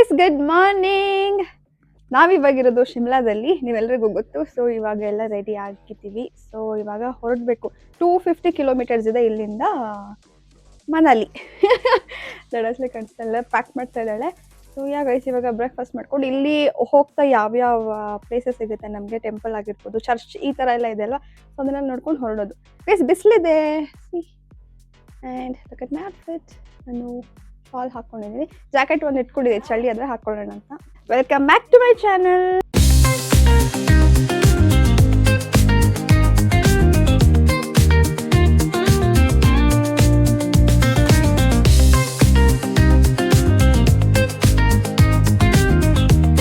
Guys, good morning. ನಾವಿವಾಗಿರೋದು ಶಿಮ್ಲಾದಲ್ಲಿ, ನೀವೆಲ್ಲರಿಗೂ ಗೊತ್ತು. ಸೊ ಇವಾಗ ಎಲ್ಲ ರೆಡಿ ಆಗಿದ್ದೀವಿ. ಸೊ ಇವಾಗ ಹೊರಡಬೇಕು. 250 ಕಿಲೋಮೀಟರ್ಸ್ ಇದೆ ಇಲ್ಲಿಂದ ಮನಾಲಿ. ದಡಸ್ಲೆ ಕಾಣಿಸ್ತಾ ಇಲ್ಲ, ಪ್ಯಾಕ್ ಮಾಡ್ತಾ ಇದ್ದಾಳೆ. ಸೊ ಗೈಸ್, ಇವಾಗ ಬ್ರೇಕ್ಫಾಸ್ಟ್ ಮಾಡ್ಕೊಂಡು ಇಲ್ಲಿ ಹೋಗ್ತಾ ಯಾವ್ಯಾವ ಪ್ಲೇಸಸ್ ಸಿಗುತ್ತೆ ನಮಗೆ, ಟೆಂಪಲ್ ಆಗಿರ್ಬೋದು, ಚರ್ಚ್, ಈ ಥರ ಎಲ್ಲ ಇದೆ ಅಲ್ವಾ. ಸೊ ಅದನ್ನೆಲ್ಲ ನೋಡ್ಕೊಂಡು ಹೊರಡೋದು. ಗೈಸ್, ಬಿಸಿಲಿದೆ. And look at my outfit. ನಾನು ಶಾಲ್ ಹಾಕೊಂಡಿದ್ದೀನಿ, ಜಾಕೆಟ್ ಒಂದು ಇಟ್ಕೊಂಡಿದ್ದೆ, ಚಳಿ ಆದರೆ ಹಾಕೊಳ್ಳೋಣ ಅಂತ. Welcome back to my channel.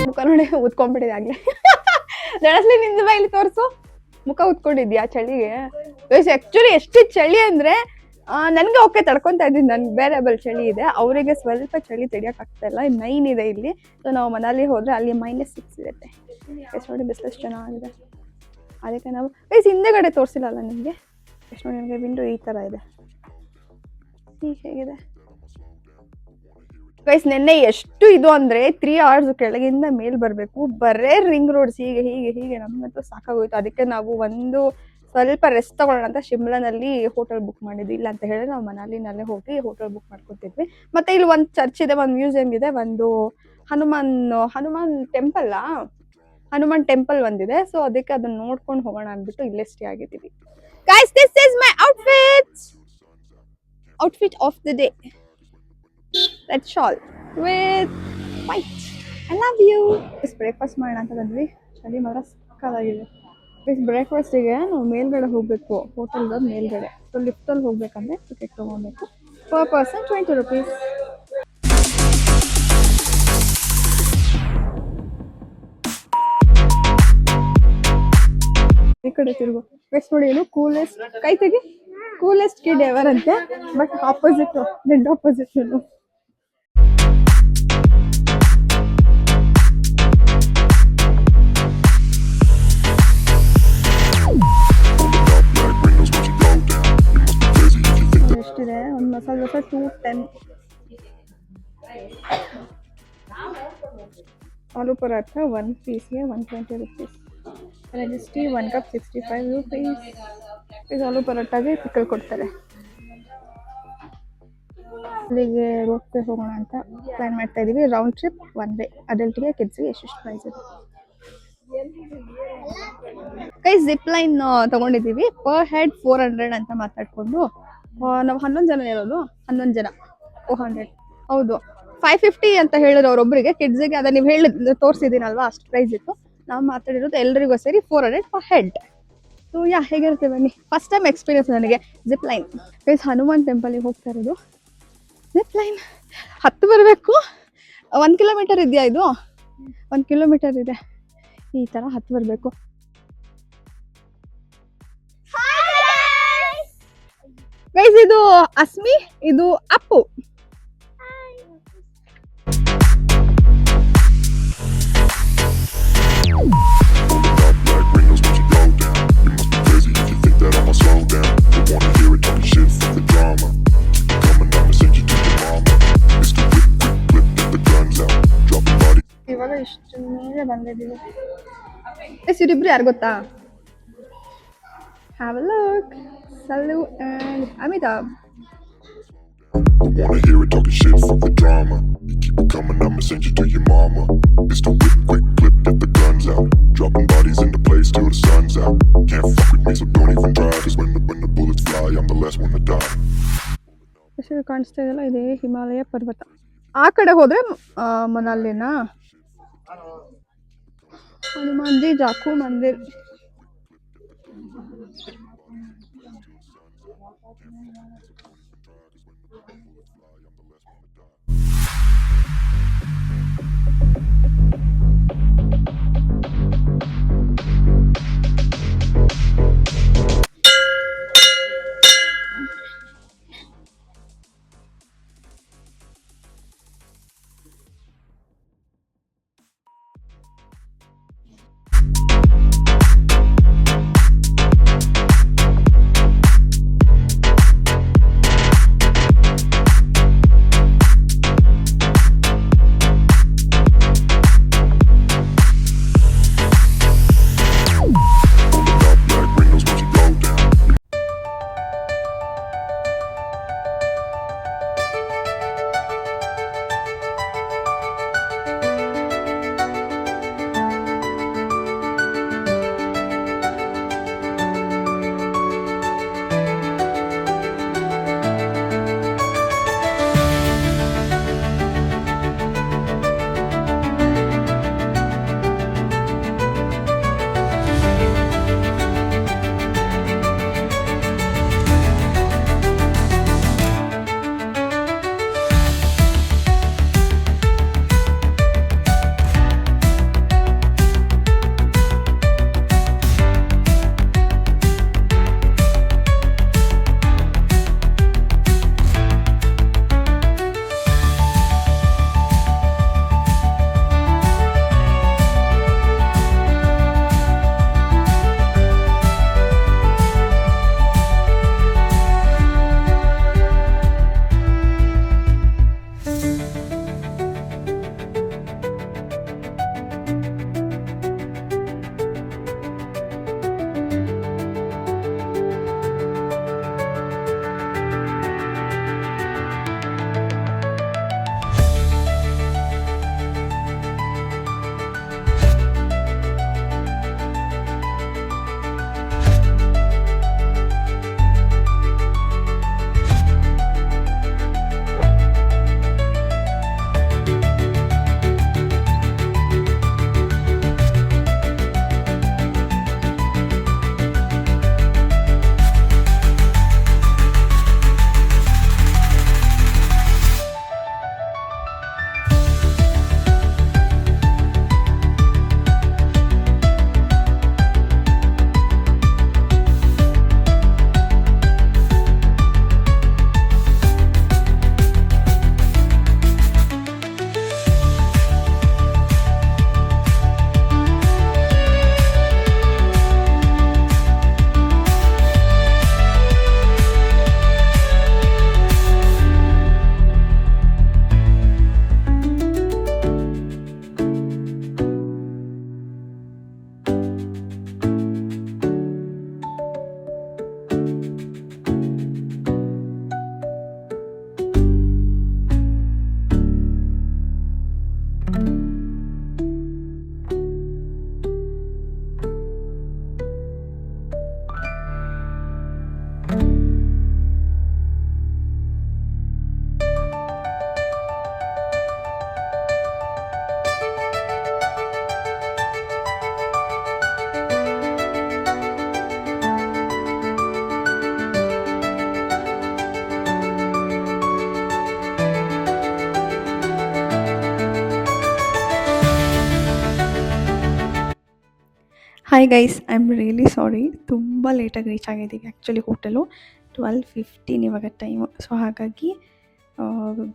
ಮುಖ ನೋಡಿ ಉತ್ಕೊಂಡ್ಬಿಟ್ಟಿದೆ ಆಗ್ಲೇ. ದಡಸ್ಲಿ ನಿಂದು ಇಲ್ಲಿ ತೋರಿಸು, ಮುಖ ಉತ್ಕೊಂಡಿದ್ಯಾ ಚಳಿಗೆ. ಆಕ್ಚುಲಿ ಎಷ್ಟು ಚಳಿ ಅಂದ್ರೆ ನನಗೆ ಓಕೆ ತಡ್ಕೊತಾ ಇದ್ದೀನಿ, ನನ್ಗೆ ಬೇರೆಬಲ್ ಚಳಿ ಇದೆ, ಅವರಿಗೆ ಸ್ವಲ್ಪ ಚಳಿ ತೆಗಿಯೋಕ್ಕಾಗ್ತಾ ಇಲ್ಲ. 9 ಇದೆ ಇಲ್ಲಿ. ಸೊ ನಾವು ಮನಾಲಿ ಹೋದರೆ ಅಲ್ಲಿ -6 ಇರುತ್ತೆ. ಎಷ್ಟು ನೋಡಿ ಬಿಸಿಲು ಎಷ್ಟು ಚೆನ್ನಾಗಿದೆ. ಅದಕ್ಕೆ ನಾವು ಹಿಂದೆಗಡೆ ತೋರಿಸಿಲ್ಲಲ್ಲ ನಿಮಗೆ. ಎಷ್ಟು ನೋಡಿ, ನಿಮಗೆ ವಿಂಡೋ ಈ ಥರ ಇದೆ. ಹೇಗಿದೆ ಗೈಸ್, ನೆನ್ನೆ ಎಷ್ಟು ಇದು ಅಂದರೆ 3 hours ಕೆಳಗಿಂದ ಮೇಲ್ ಬರಬೇಕು, ಬರೇ ರಿಂಗ್ ರೋಡ್ಸ್, ಹೀಗೆ ನಮ್ಮಂತೂ ಸಾಕಾಗೋಯ್ತು. ಅದಕ್ಕೆ ನಾವು ಸ್ವಲ್ಪ ರೆಸ್ಟ್ ತಗೊಳ್ಳೋಣ ಅಂತ ಶಿಮ್ಲಾನಲ್ಲಿ ಹೋಟೆಲ್ ಬುಕ್ ಮಾಡಿದ್ವಿ. ಇಲ್ಲ ಅಂತ ಹೇಳಿದ್ರೆ ನಾವು ಮನಾಲಿನಲ್ಲೇ ಹೋಗಿ ಹೋಟೆಲ್ ಬುಕ್ ಮಾಡ್ಕೊತಿದ್ವಿ. ಮತ್ತೆ ಇಲ್ಲಿ ಒಂದು ಚರ್ಚ್ ಇದೆ, ಒಂದು ಮ್ಯೂಸಿಯಂ ಇದೆ, ಒಂದು ಹನುಮಾನ್ ಟೆಂಪಲ್ ಒಂದಿದೆ. ಸೊ ಅದಕ್ಕೆ ಅದನ್ನ ನೋಡ್ಕೊಂಡು ಹೋಗೋಣ ಅಂದ್ಬಿಟ್ಟು ಇಲ್ಲೇ ಸ್ಟೇ ಆಗಿದ್ದೀವಿ. Guys, this is my outfit of the day. Red shawl with white. I love you. Breakfast ಮಾಡೋಣ ಅಂತ ಬಂದ್ವಿ. ಚಳಿ ಮಾತ್ರ ಸಕ್ಕತ್ತಾಗಿದೆ. ಬ್ರೇಕ್ಫಾಸ್ಟಿಗೆ ನಾವು ಮೇಲ್ಗಡೆ ಹೋಗಬೇಕು, ಹೋಟೆಲ್ದ ಮೇಲ್ಗಡೆ. ಸೊ ಲಿಫ್ಟಲ್ಲಿ ಹೋಗ್ಬೇಕಂದ್ರೆ ಟಿಕೆಟ್ ತೊಗೊಬೇಕು. Per person 20 rupees. ಈ ಕಡೆ ತಿರುಗು. ಎಷ್ಟು ನೋಡಿ, ಏನು ಕೂಲೆಸ್ಟ್, ಕೈ ತೆಗಿ, ಕೂಲೆಸ್ಟ್ ಕಿಡ್ ಎವರ್ ಅಂತೆ. But opposite, dead opposite. ಎಷ್ಟಿದೆ ಒಂದು ಮಸಾಲೆ ದೋಸೆ? 210. ಆಲೂ paratha 1 piece-ಗೆ 120 rupees. Registry 1 cup 65 rupees. ಇದು ಆಲೂ ಪರಾಠಗೆ ಪಿಕಲ್ ಕೊಡ್ತಾರೆ. ಅಲ್ಲಿಗೆ ರೋಪ್ಗೆ ಹೋಗೋಣ ಅಂತ ಪ್ಲಾನ್ ಮಾಡ್ತಾ ಇದೀವಿ. Round trip 1 way. ಅಡಲ್ಟ್ಗೆ, ಕಿಡ್ಸ್ಗೆ ಎಷ್ಟೆಷ್ಟು ಪ್ರೈಸ್ ಇದೆ. ಜಿಪ್ ಲೈನ್ ತಗೊಂಡಿದ್ದೀವಿ. ಪರ್ ಹೆಡ್ 400 ಅಂತ ಮಾತಾಡ್ಕೊಂಡು ನಾವು 11 ಜನ ಇರೋದು. 11 ಜನ 400. ಹೌದು, 550 ಅಂತ ಹೇಳಿದ್ರು ಅವರೊಬ್ಬರಿಗೆ. ಕಿಡ್ಸಿಗೆ ಅದ ನೀವು ತೋರಿಸಿದ್ದೀನಲ್ವಾ, ಅಷ್ಟು ಪ್ರೈಸ್ ಇತ್ತು. ನಾವು ಮಾತಾಡಿರೋದು ಎಲ್ಲರಿಗೂ ಸೇರಿ 400 per head. ಸೊ ಹೇಗಿರುತ್ತೆ ಬನ್ನಿ. ಫಸ್ಟ್ ಟೈಮ್ ಎಕ್ಸ್ಪೀರಿಯನ್ಸ್ ನನಗೆ ಜಿಪ್ ಲೈನ್. ಹನುಮಾನ್ ಟೆಂಪಲ್ಗೆ ಹೋಗ್ತಾ ಇರೋದು. ಜಿಪ್ ಲೈನ್ ಹತ್ತು ಬರಬೇಕು. 1 kilometer ಇದೆಯಾ ಇದು? 1 kilometer ಇದೆ. ಈ ಥರ ಹತ್ತು ಬರಬೇಕು. ಗೈಸ್, ಇದು ಅಸ್ಮಿ, ಇದು ಅಪ್ಪು. ಇವಾಗ ಇಷ್ಟು ಮೇಲೆ ಬಂದಿದ್ದೀವಿ. ಇವರಿಬ್ರು ಯಾರು ಗೊತ್ತಾ? Have a look. Salu and Amitabh. I wanna hear it talking shit, fuck the drama. You keep it coming, I'ma send you to your mama. Mr. Whip, quick clip, get the guns out. Dropping bodies in the place till the sun's out. Can't fuck with me, so don't even try. Cause when the bullets fly, I'm the last one to die. ಎಷ್ಟು ಕಾಣಿಸ್ತಾ ಇದೆಯಲ್ಲ, ಇದೇ ಹಿಮಾಲಯ ಪರ್ವತ. ಆ ಕಡೆ ಹೋದ್ರೆ ಮನಾಲಿನ Hanumanji Jakhu Mandir. Hi guys, I am really sorry. ತುಂಬ ಲೇಟಾಗಿ ರೀಚ್ ಆಗಿದ್ದೀವಿ ಆ್ಯಕ್ಚುಲಿ ಹೋಟೆಲು. 12:15 ಇವಾಗ ಟೈಮು. ಸೊ ಹಾಗಾಗಿ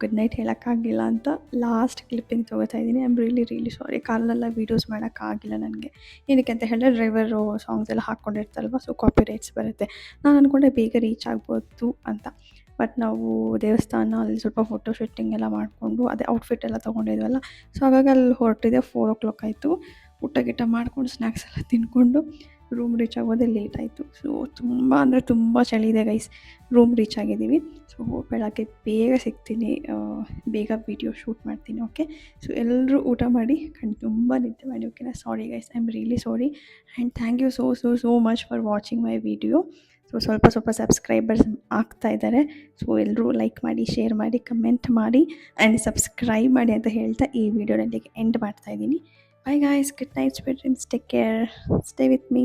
ಗುಡ್ ನೈಟ್ ಹೇಳೋಕ್ಕಾಗಿಲ್ಲ ಅಂತ ಲಾಸ್ಟ್ ಕ್ಲಿಪ್ಪಿಂಗ್ ತೊಗೋತಾ ಇದ್ದೀನಿ. I am really sorry. ಕಾರಲ್ಲೆಲ್ಲ ವೀಡಿಯೋಸ್ ಮಾಡೋಕ್ಕಾಗಿಲ್ಲ ನನಗೆ. ಏನಕ್ಕೆ ಅಂತ ಹೇಳಿದ್ರೆ ಡ್ರೈವರು ಸಾಂಗ್ಸ್ ಎಲ್ಲ ಹಾಕ್ಕೊಂಡಿರ್ತಾರಲ್ವ, ಸೊ ಕಾಪಿ ರೈಟ್ಸ್ ಬರುತ್ತೆ. ನಾನು ಅಂದ್ಕೊಂಡೆ ಬೇಗ ರೀಚ್ ಆಗ್ಬೋದು ಅಂತ. ಬಟ್ ನಾವು ದೇವಸ್ಥಾನ ಅಲ್ಲಿ ಸ್ವಲ್ಪ ಫೋಟೋ ಶೂಟಿಂಗ್ ಎಲ್ಲ ಮಾಡಿಕೊಂಡು ಅದೇ ಔಟ್ಫಿಟ್ ಎಲ್ಲ ತೊಗೊಂಡಿದ್ವಲ್ಲ, ಸೊ ಹಾಗಾಗಿ ಅಲ್ಲಿ ಹೊರಟಿದೆ 4 o'clock ಆಯಿತು. ಊಟ ಗೀಟ ಮಾಡ್ಕೊಂಡು ಸ್ನ್ಯಾಕ್ಸ್ ಎಲ್ಲ ತಿಂದ್ಕೊಂಡು ರೂಮ್ ರೀಚ್ ಆಗೋದೇ ಲೇಟ್ ಆಯಿತು. ಸೊ ತುಂಬ ಅಂದರೆ ತುಂಬ ಚಳಿ ಇದೆ ಗೈಸ್. ರೂಮ್ ರೀಚ್ ಆಗಿದ್ದೀವಿ. ಸೊ ಬೆಳಗ್ಗೆ ಬೇಗ ಸಿಗ್ತೀನಿ, ಬೇಗ ವೀಡಿಯೋ ಶೂಟ್ ಮಾಡ್ತೀನಿ. ಓಕೆ, ಸೊ ಎಲ್ಲರೂ ಊಟ ಮಾಡಿ ತುಂಬ ನಿದ್ದೆ ಮಾಡಿ. ಓಕೆನಾ? Sorry guys, I am really sorry and thank you so much for watching my video. So ಸ್ವಲ್ಪ ಸಬ್ಸ್ಕ್ರೈಬರ್ಸ್ ಆಗ್ತಾ ಇದ್ದಾರೆ. ಸೊ ಎಲ್ಲರೂ ಲೈಕ್ ಮಾಡಿ, ಶೇರ್ ಮಾಡಿ, ಕಮೆಂಟ್ ಮಾಡಿ ಆ್ಯಂಡ್ ಸಬ್ಸ್ಕ್ರೈಬ್ ಮಾಡಿ ಅಂತ ಹೇಳ್ತಾ ಈ ವಿಡಿಯೋದಲ್ಲಿಗೆ ಎಂಡ್ ಮಾಡ್ತಾಯಿದ್ದೀನಿ. Bye guys, good night, sweet dreams, take care, stay with me.